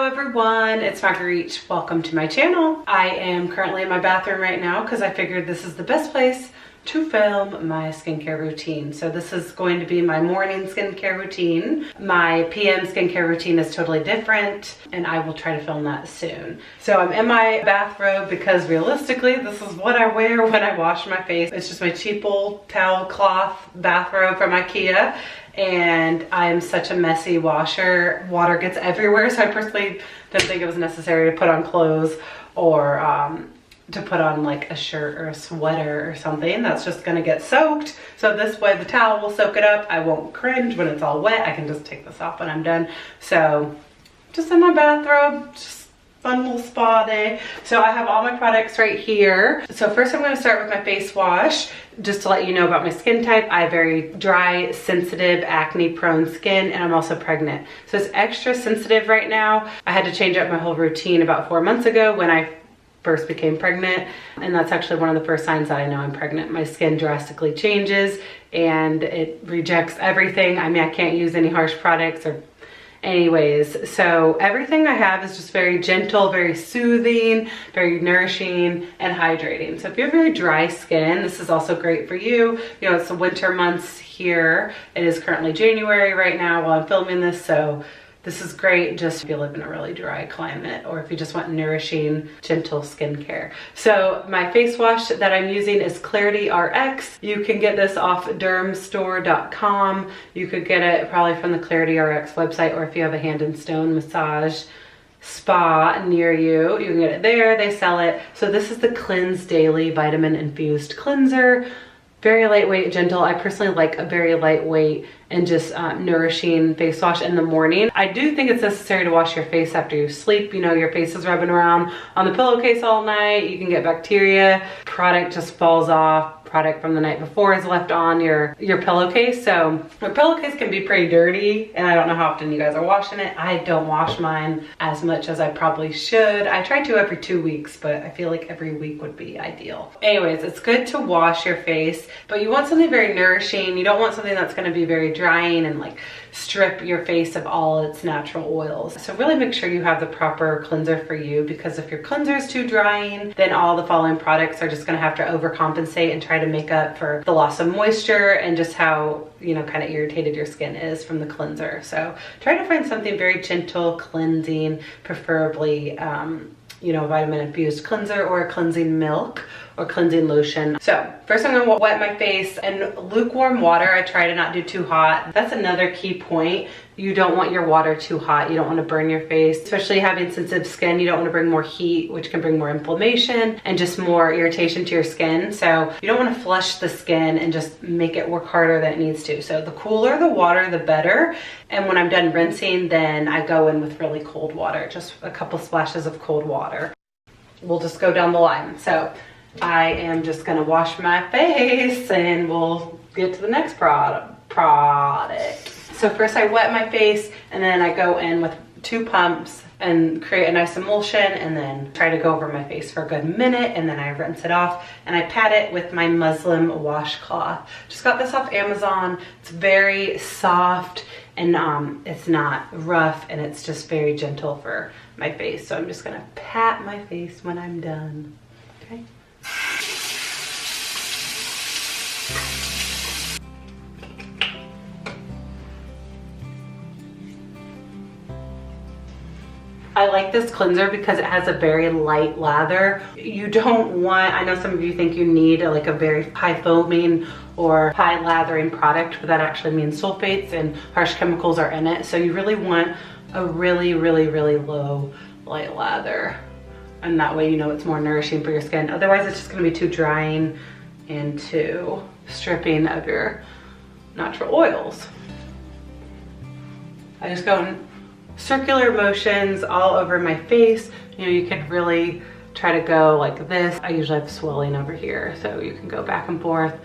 everyone, it's Marguerite. Welcome to my channel. I am currently in my bathroom right now because I figured this is the best place to film my skincare routine. So this is going to be my morning skincare routine. My PM skincare routine is totally different and I will try to film that soon. So I'm in my bathrobe because realistically this is what I wear when I wash my face. It's just my cheap old towel cloth bathrobe from IKEA. And I'm such a messy washer. Water gets everywhere, so I personally didn't think it was necessary to put on clothes or to put on like a shirt or a sweater or something that's just gonna get soaked. So this way the towel will soak it up. I won't cringe when it's all wet. I can just take this off when I'm done. So just in my bathrobe, just fun little spa day. So I have all my products right here. So first I'm gonna start with my face wash. Just to let you know about my skin type, I have very dry, sensitive, acne-prone skin, and I'm also pregnant. So it's extra sensitive right now. I had to change up my whole routine about 4 months ago when I first became pregnant, and that's actually one of the first signs that I know I'm pregnant. My skin drastically changes and it rejects everything. I mean, I can't use any harsh products or anyways, so everything I have is just very gentle, very soothing, very nourishing and hydrating. So if you have very dry skin, this is also great for you. You know, it's the winter months here. It is currently January right now while I'm filming this, so this is great just if you live in a really dry climate or if you just want nourishing, gentle skincare. So my face wash that I'm using is ClarityRx. You can get this off dermstore.com. You could get it probably from the ClarityRx website, or if you have a Hand and Stone massage spa near you, you can get it there. They sell it. So this is the Cleanse Daily Vitamin Infused Cleanser. Very lightweight, gentle. I personally like a very lightweight and just nourishing face wash in the morning. I do think it's necessary to wash your face after you sleep. You know, your face is rubbing around on the pillowcase all night. You can get bacteria. Product just falls off. Product from the night before is left on your pillowcase. So your pillowcase can be pretty dirty, and I don't know how often you guys are washing it. I don't wash mine as much as I probably should. I try to every 2 weeks, but I feel like every week would be ideal. Anyways, it's good to wash your face, but you want something very nourishing. You don't want something that's going to be very drying and like strip your face of all its natural oils. So really make sure you have the proper cleanser for you, because if your cleanser is too drying, then all the following products are just going to have to overcompensate and try to make up for the loss of moisture and just how, you know, kind of irritated your skin is from the cleanser. So try to find something very gentle, cleansing, preferably you know, vitamin infused cleanser or a cleansing milk or cleansing lotion. So first I'm gonna wet my face in lukewarm water. I try to not do too hot. That's another key point. You don't want your water too hot. You don't want to burn your face, especially having sensitive skin. You don't want to bring more heat, which can bring more inflammation and just more irritation to your skin. So you don't want to flush the skin and just make it work harder than it needs to. So the cooler the water, the better. And when I'm done rinsing, then I go in with really cold water, just a couple splashes of cold water. We'll just go down the line. So I am just gonna wash my face and we'll get to the next product. So first I wet my face and then I go in with 2 pumps and create a nice emulsion and then try to go over my face for a good minute, and then I rinse it off and I pat it with my muslin washcloth. Just got this off Amazon. It's very soft and it's not rough, and it's just very gentle for my face. So I'm just gonna pat my face when I'm done, okay? I like this cleanser because it has a very light lather. You don't want, I know some of you think you need like a very high foaming or high lathering product, but that actually means sulfates and harsh chemicals are in it. So you really want a really, really, really low light lather. And that way, you know, it's more nourishing for your skin. Otherwise, it's just gonna be too drying and too stripping of your natural oils. I just go in circular motions all over my face. You know, you could really try to go like this. I usually have swelling over here, so you can go back and forth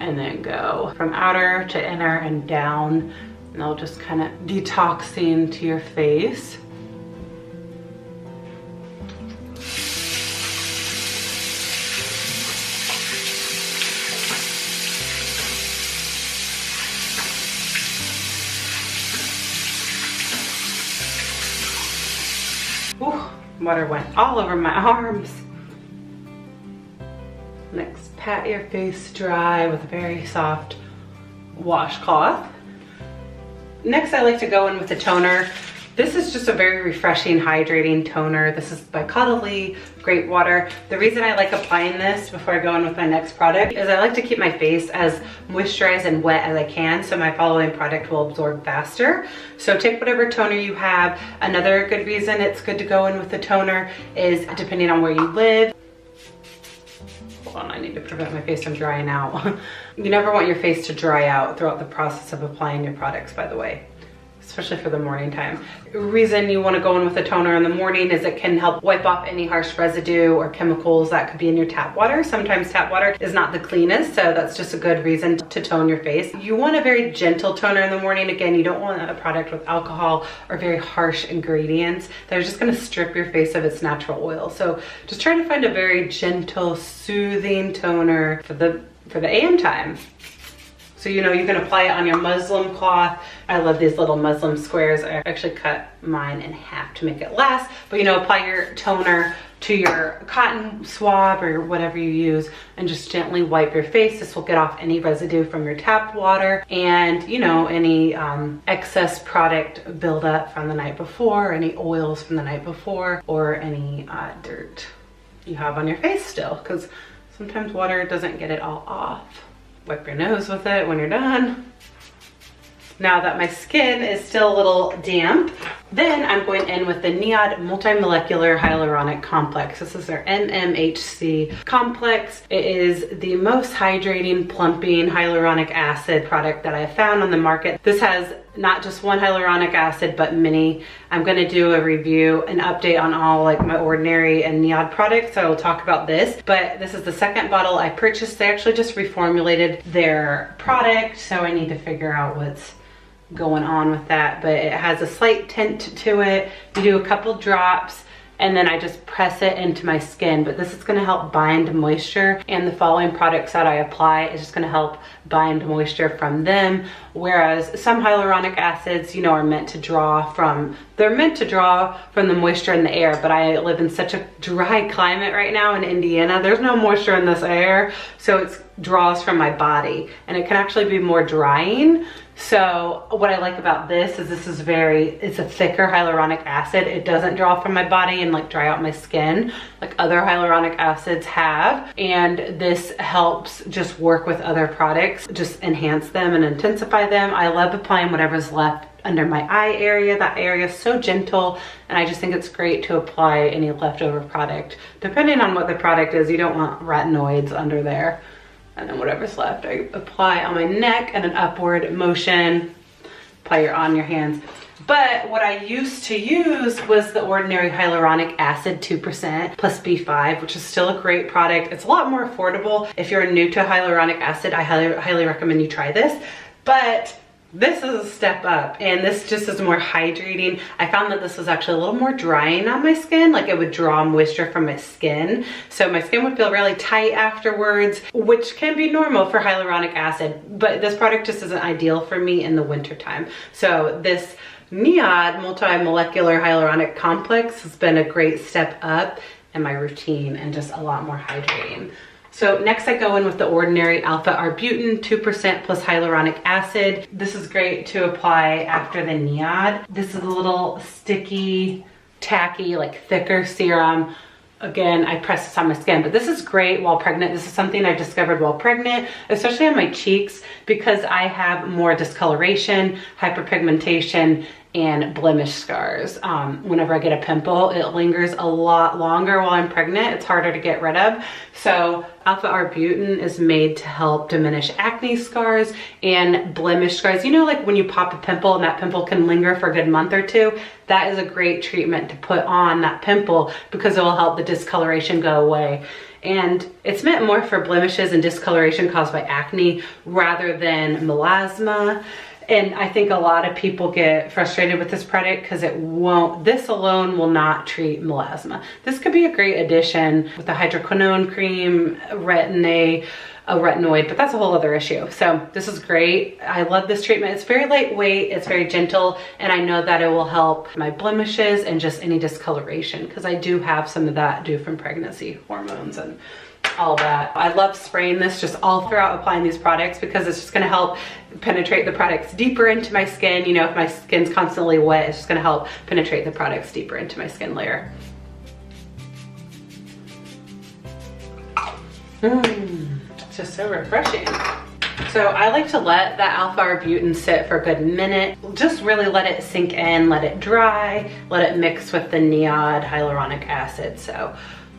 and then go from outer to inner and down, and they'll just kind of detoxing to your face. Ooh, water went all over my arms. Next, pat your face dry with a very soft washcloth. Next, I like to go in with a toner. This is just a very refreshing, hydrating toner. This is by Caudalie, Grape water. The reason I like applying this before I go in with my next product is I like to keep my face as moisturized and wet as I can, so my following product will absorb faster. So take whatever toner you have. Another good reason it's good to go in with the toner is depending on where you live. Hold on, I need to prevent my face from drying out. You never want your face to dry out throughout the process of applying your products, by the way, especially for the morning time. The reason you want to go in with a toner in the morning is it can help wipe off any harsh residue or chemicals that could be in your tap water. Sometimes tap water is not the cleanest, so that's just a good reason to tone your face. You want a very gentle toner in the morning. Again, you don't want a product with alcohol or very harsh ingredients that are just going to strip your face of its natural oil. So just try to find a very gentle, soothing toner for the AM time. So, you know, you can apply it on your muslin cloth. I love these little muslin squares. I actually cut mine in half to make it last. But, you know, apply your toner to your cotton swab or whatever you use and just gently wipe your face. This will get off any residue from your tap water and, you know, any excess product buildup from the night before, any oils from the night before, or any dirt you have on your face still, because sometimes water doesn't get it all off. Wipe your nose with it when you're done. Now that my skin is still a little damp, then I'm going in with the NIOD Multimolecular Hyaluronic Complex. This is their MMHC complex. It is the most hydrating, plumping hyaluronic acid product that I've found on the market. This has not just one hyaluronic acid, but many. I'm gonna do a review, an update on all like my Ordinary and NIOD products, so I will talk about this. But this is the second bottle I purchased. They actually just reformulated their product, so I need to figure out what's going on with that. But it has a slight tint to it. You do a couple drops, and then I just press it into my skin. But this is gonna help bind moisture, and the following products that I apply is just gonna help bind moisture from them. Whereas some hyaluronic acids, you know, are meant to draw from, they're meant to draw from the moisture in the air, but I live in such a dry climate right now in Indiana. There's no moisture in this air, so it draws from my body, and it can actually be more drying. So what I like about this is it's a thicker hyaluronic acid. It doesn't draw from my body and like dry out my skin like other hyaluronic acids have. And this helps just work with other products, just enhance them and intensify them. I love applying whatever's left under my eye area. That area is so gentle, and I just think it's great to apply any leftover product. Depending on what the product is, you don't want retinoids under there. And then whatever's left, I apply on my neck in an upward motion. Apply on your hands. But what I used to use was the Ordinary Hyaluronic Acid 2% plus B5, which is still a great product. It's a lot more affordable. If you're new to hyaluronic acid, I highly recommend you try this. But this is a step up, and this just is more hydrating. I found that this was actually a little more drying on my skin, like it would draw moisture from my skin. So my skin would feel really tight afterwards, which can be normal for hyaluronic acid, but this product just isn't ideal for me in the winter time. So this NIOD Multimolecular Hyaluronic Complex has been a great step up in my routine and just a lot more hydrating. So next I go in with the Ordinary Alpha Arbutin 2% plus hyaluronic acid. This is great to apply after the NIOD. This is a little sticky, tacky, like thicker serum. Again, I press this on my skin, but this is great while pregnant. This is something I've discovered while pregnant, especially on my cheeks, because I have more discoloration, hyperpigmentation, and blemish scars. Whenever I get a pimple, it lingers a lot longer while I'm pregnant. It's harder to get rid of. So Alpha Arbutin is made to help diminish acne scars and blemish scars. You know, like when you pop a pimple and that pimple can linger for a good month or two, that is a great treatment to put on that pimple because it will help the discoloration go away. And it's meant more for blemishes and discoloration caused by acne rather than melasma. And I think a lot of people get frustrated with this product because this alone will not treat melasma. This could be a great addition with the hydroquinone cream, retinoid, but that's a whole other issue. So this is great. I love this treatment. It's very lightweight, it's very gentle, and I know that it will help my blemishes and just any discoloration, because I do have some of that due from pregnancy hormones and all that. I love spraying this just all throughout applying these products, because it's just gonna help penetrate the products deeper into my skin. You know, if my skin's constantly wet, it's just gonna help penetrate the products deeper into my skin layer. It's just so refreshing. So I like to let that alpha arbutin sit for a good minute. Just really let it sink in, let it dry, let it mix with the NIOD hyaluronic acid. So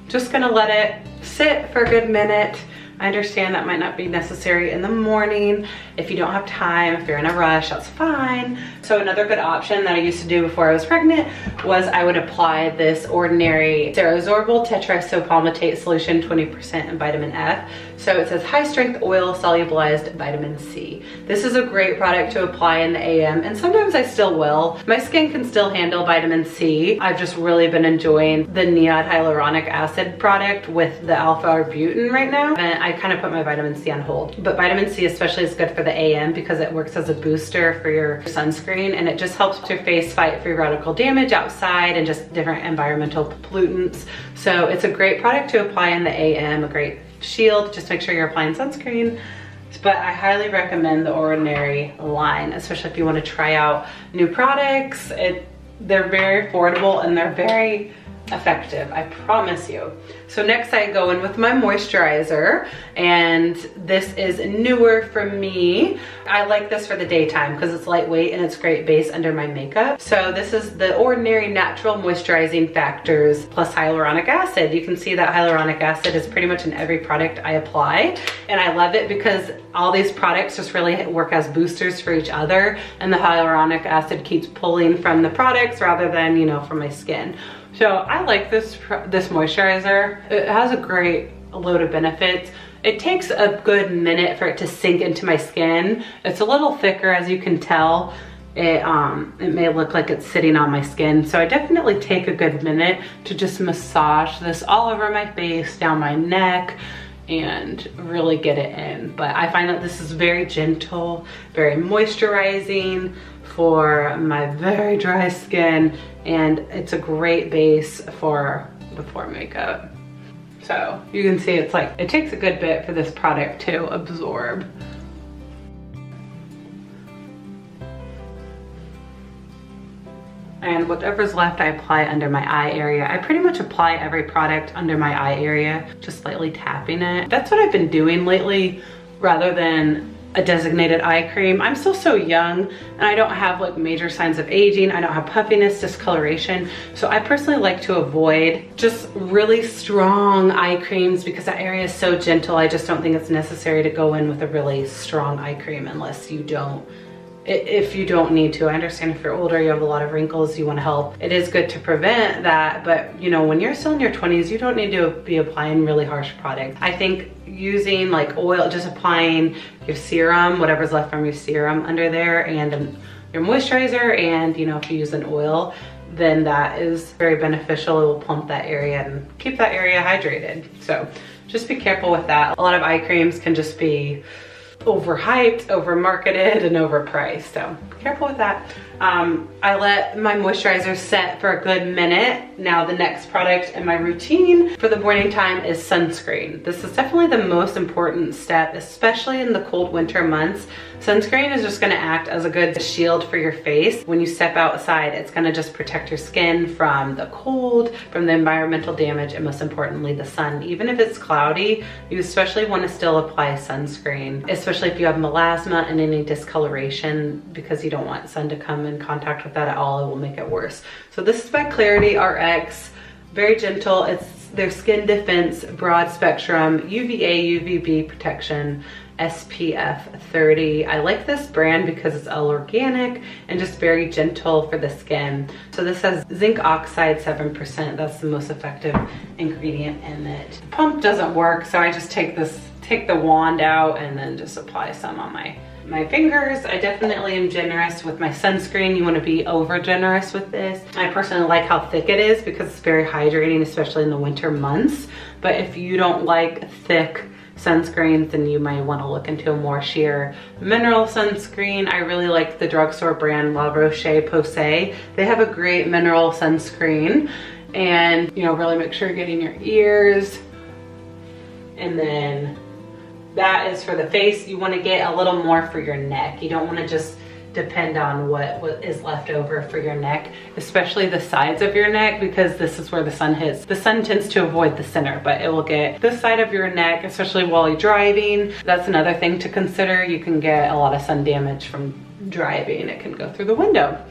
just gonna let it sit for a good minute. I understand that might not be necessary in the morning. If you don't have time, if you're in a rush, that's fine. So another good option that I used to do before I was pregnant was I would apply this Ordinary Serosorbal Tetraisopalmitate Solution 20% in vitamin F. So it says high strength oil solubilized vitamin C. This is a great product to apply in the AM, and sometimes I still will. My skin can still handle vitamin C. I've just really been enjoying the NIOD hyaluronic acid product with the alpha arbutin right now, and I kind of put my vitamin C on hold. But vitamin C especially is good for the AM because it works as a booster for your sunscreen, and it just helps your face fight free radical damage outside and just different environmental pollutants. So it's a great product to apply in the AM, a great shield. Just make sure you're applying sunscreen. But I highly recommend the Ordinary line, especially if you want to try out new products. They're very affordable and they're very effective, I promise you. So next I go in with my moisturizer, and this is newer for me. I like this for the daytime because it's lightweight and it's great base under my makeup. So this is the Ordinary Natural Moisturizing Factors plus hyaluronic acid. You can see that hyaluronic acid is pretty much in every product I apply, and I love it because all these products just really work as boosters for each other, and the hyaluronic acid keeps pulling from the products rather than, you know, from my skin. So I like this moisturizer. It has a great load of benefits. It takes a good minute for it to sink into my skin. It's a little thicker, as you can tell. It may look like it's sitting on my skin. So I definitely take a good minute to just massage this all over my face, down my neck, and really get it in. But I find that this is very gentle, very moisturizing for my very dry skin, and it's a great base for before makeup. So you can see it's like, it takes a good bit for this product to absorb. And whatever's left I apply under my eye area. I pretty much apply every product under my eye area, just lightly tapping it. That's what I've been doing lately rather than a designated eye cream. I'm still so young and I don't have like major signs of aging. I don't have puffiness, discoloration. So I personally like to avoid just really strong eye creams because that area is so gentle. I just don't think it's necessary to go in with a really strong eye cream unless you don't, if you don't need to. I understand if you're older, you have a lot of wrinkles, you want to help. It is good to prevent that, but you know, when you're still in your 20s, you don't need to be applying really harsh products. I think using like oil, just applying your serum, whatever's left from your serum under there, and your moisturizer, and you know, if you use an oil, then that is very beneficial. It will plump that area and keep that area hydrated. So just be careful with that. A lot of eye creams can just be overhyped, over marketed, and overpriced, so be careful with that. I let my moisturizer set for a good minute. Now the next product in my routine for the morning time is sunscreen. This is definitely the most important step, especially in the cold winter months. Sunscreen is just gonna act as a good shield for your face. When you step outside, it's gonna just protect your skin from the cold, from the environmental damage, and most importantly, the sun. Even if it's cloudy, you especially wanna still apply sunscreen, especially if you have melasma and any discoloration, because you don't want sun to come in contact with that at all. It will make it worse. So this is by ClarityRx. Very gentle. It's their skin defense broad spectrum UVA UVB protection SPF 30. I like this brand because it's all organic and just very gentle for the skin. So this has zinc oxide 7%. That's the most effective ingredient in it. The pump doesn't work, so I just take the wand out and then just apply some on my my fingers. I definitely am generous with my sunscreen. You want to be over generous with this. I personally like how thick it is because it's very hydrating, especially in the winter months. But if you don't like thick sunscreens, then you might want to look into a more sheer mineral sunscreen. I really like the drugstore brand La Roche Posay. They have a great mineral sunscreen, and you know, really make sure you're getting your ears. And then that is for the face. You want to get a little more for your neck. You don't want to just depend on what is left over for your neck, especially the sides of your neck, because this is where the sun hits. The sun tends to avoid the center, but it will get this side of your neck, especially while you're driving. That's another thing to consider. You can get a lot of sun damage from driving. It can go through the window.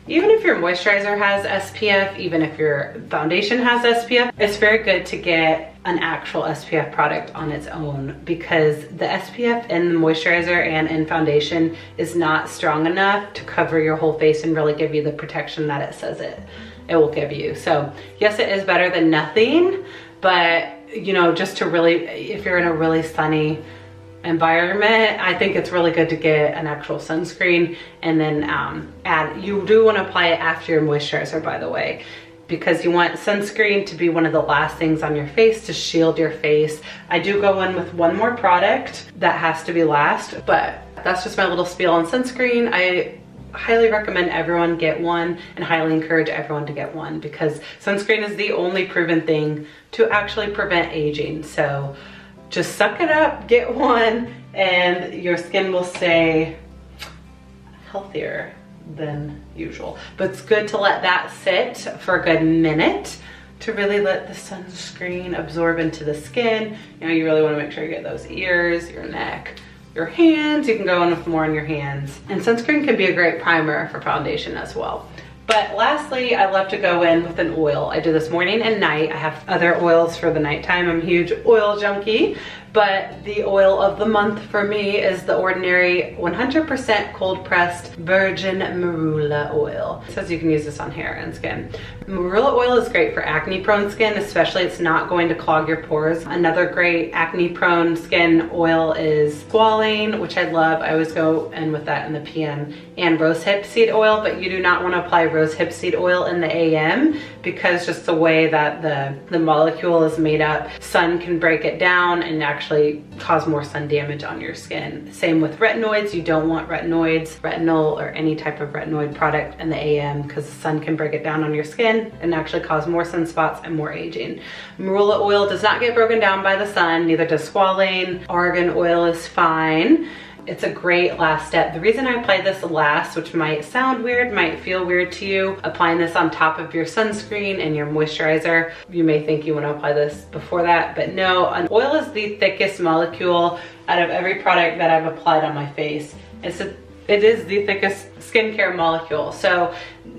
Even if your moisturizer has SPF, even if your foundation has SPF, it's very good to get an actual SPF product on its own, because the SPF in the moisturizer and in foundation is not strong enough to cover your whole face and really give you the protection that it says it will give you. So yes, it is better than nothing, but you know, just to really, if you're in a really sunny environment, I think it's really good to get an actual sunscreen, and then you do want to apply it after your moisturizer, by the way, because you want sunscreen to be one of the last things on your face to shield your face. I do go in with one more product that has to be last, but that's just my little spiel on sunscreen. I highly recommend everyone get one, and highly encourage everyone to get one, because sunscreen is the only proven thing to actually prevent aging. So just suck it up, get one, and your skin will stay healthier than usual. But it's good to let that sit for a good minute to really let the sunscreen absorb into the skin. You know, you really want to make sure you get those ears, your neck, your hands. You can go in with more on your hands. And sunscreen can be a great primer for foundation as well. But lastly, I love to go in with an oil. I do this morning and night. I have other oils for the nighttime. I'm a huge oil junkie, but the oil of the month for me is the Ordinary 100% cold pressed virgin marula oil. It says you can use this on hair and skin. Marula oil is great for acne prone skin, especially it's not going to clog your pores. Another great acne prone skin oil is squalane, which I love. I always go in with that in the PM, and RoseHip seed oil, but you do not want to apply RoseHip seed oil in the AM, because just the way that the molecule is made up, sun can break it down and actually cause more sun damage on your skin. Same with retinoids. You don't want retinoids, retinol, or any type of retinoid product in the AM, because the sun can break it down on your skin and actually cause more sunspots and more aging. Marula oil does not get broken down by the sun, neither does squalane. Argan oil is fine. It's a great last step. The reason I apply this last, which might sound weird, might feel weird to you, applying this on top of your sunscreen and your moisturizer, you may think you want to apply this before that, but no, an oil is the thickest molecule out of every product that I've applied on my face. It is the thickest skincare molecule. So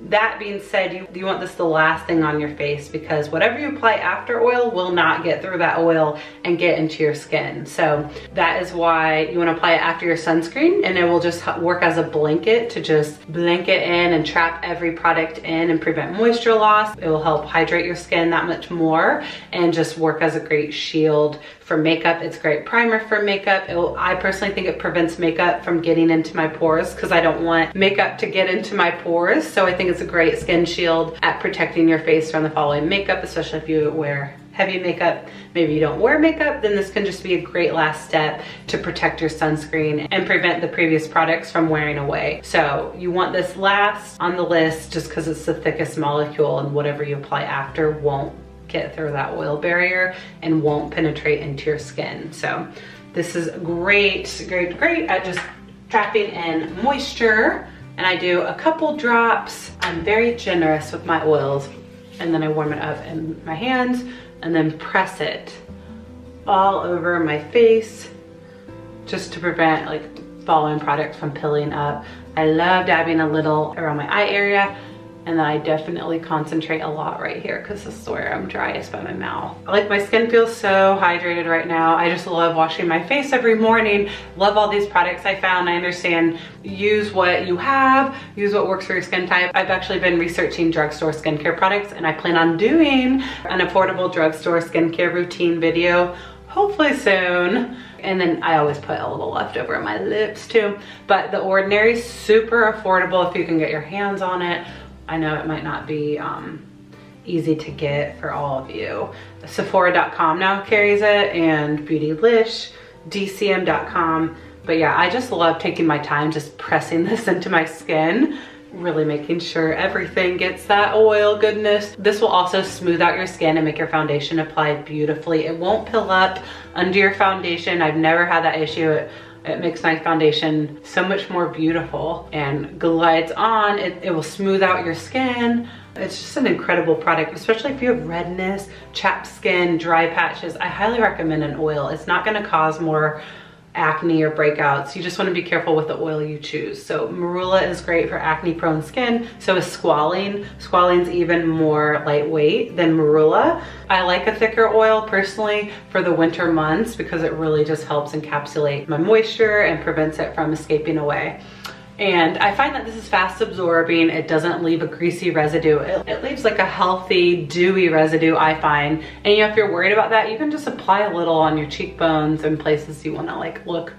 that being said, you want this the last thing on your face, because whatever you apply after oil will not get through that oil and get into your skin. So that is why you want to apply it after your sunscreen, and it will just work as a blanket to just blanket in and trap every product in and prevent moisture loss. It will help hydrate your skin that much more and just work as a great shield for makeup. It's a great primer for makeup. I personally think it prevents makeup from getting into my pores, because I don't want makeup to get into my pores. So I think it's a great skin shield at protecting your face from the following makeup, especially if you wear heavy makeup. Maybe you don't wear makeup, then this can just be a great last step to protect your sunscreen and prevent the previous products from wearing away. So you want this last on the list just because it's the thickest molecule, and whatever you apply after won't get through that oil barrier and won't penetrate into your skin. So this is great, great, great at just trapping in moisture. And I do a couple drops. I'm very generous with my oils, and then I warm it up in my hands and then press it all over my face just to prevent like following product from pilling up. I love dabbing a little around my eye area, and then I definitely concentrate a lot right here, because this is where I'm driest by my mouth. Like, my skin feels so hydrated right now. I just love washing my face every morning. Love all these products I found. I understand, use what you have, use what works for your skin type. I've actually been researching drugstore skincare products, and I plan on doing an affordable drugstore skincare routine video hopefully soon. And then I always put a little leftover on my lips too. But the Ordinary is super affordable if you can get your hands on it. I know it might not be easy to get for all of you. Sephora.com now carries it, and Beautylish, DCM.com. But yeah, I just love taking my time just pressing this into my skin, really making sure everything gets that oil goodness. This will also smooth out your skin and make your foundation apply beautifully. It won't pill up under your foundation. I've never had that issue. It makes my foundation so much more beautiful and glides on. It will smooth out your skin. It's just an incredible product, especially if you have redness, chapped skin, dry patches. I highly recommend an oil. It's not gonna cause more acne or breakouts. You just want to be careful with the oil you choose. So Marula is great for acne prone skin. So is Squalene. Squalene's even more lightweight than Marula. I like a thicker oil personally for the winter months because it really just helps encapsulate my moisture and prevents it from escaping away. And I find that this is fast absorbing. It doesn't leave a greasy residue. It leaves like a healthy, dewy residue, I find. And you know, if you're worried about that, you can just apply a little on your cheekbones and places you wanna like look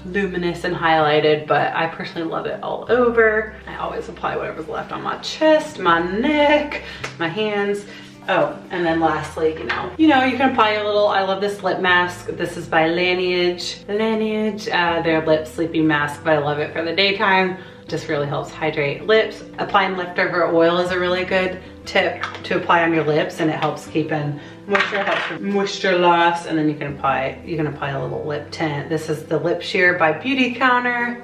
luminous and highlighted, but I personally love it all over. I always apply whatever's left on my chest, my neck, my hands. Oh, and then lastly, you can apply a little, I love this lip mask. This is by Lineage, their lip sleeping mask, but I love it for the daytime. Just really helps hydrate lips. Applying leftover oil is a really good tip to apply on your lips, and it helps keep in moisture, helps with moisture loss, and then you can apply a little lip tint. This is the Lip Sheer by Beauty Counter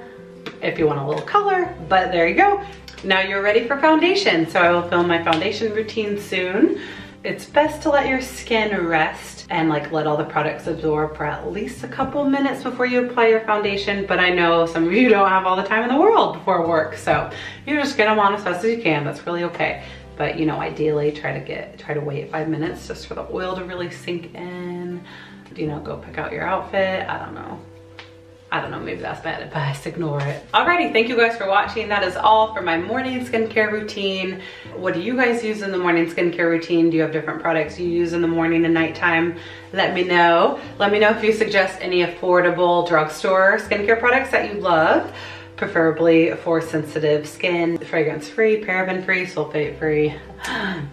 if you want a little color, but there you go. Now you're ready for foundation. So I will film my foundation routine soon. It's best to let your skin rest and like let all the products absorb for at least a couple minutes before you apply your foundation. But I know some of you don't have all the time in the world before work. So you just get them on as fast as you can. That's really okay. But you know, ideally try to wait 5 minutes just for the oil to really sink in. You know, go pick out your outfit. I don't know, maybe that's bad advice, ignore it. Alrighty, thank you guys for watching. That is all for my morning skincare routine. What do you guys use in the morning skincare routine? Do you have different products you use in the morning and nighttime? Let me know. Let me know if you suggest any affordable drugstore skincare products that you love, preferably for sensitive skin, fragrance-free, paraben-free, sulfate-free,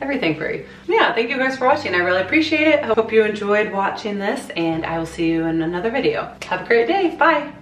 everything free. Yeah, thank you guys for watching. I really appreciate it. I hope you enjoyed watching this, and I will see you in another video. Have a great day. Bye.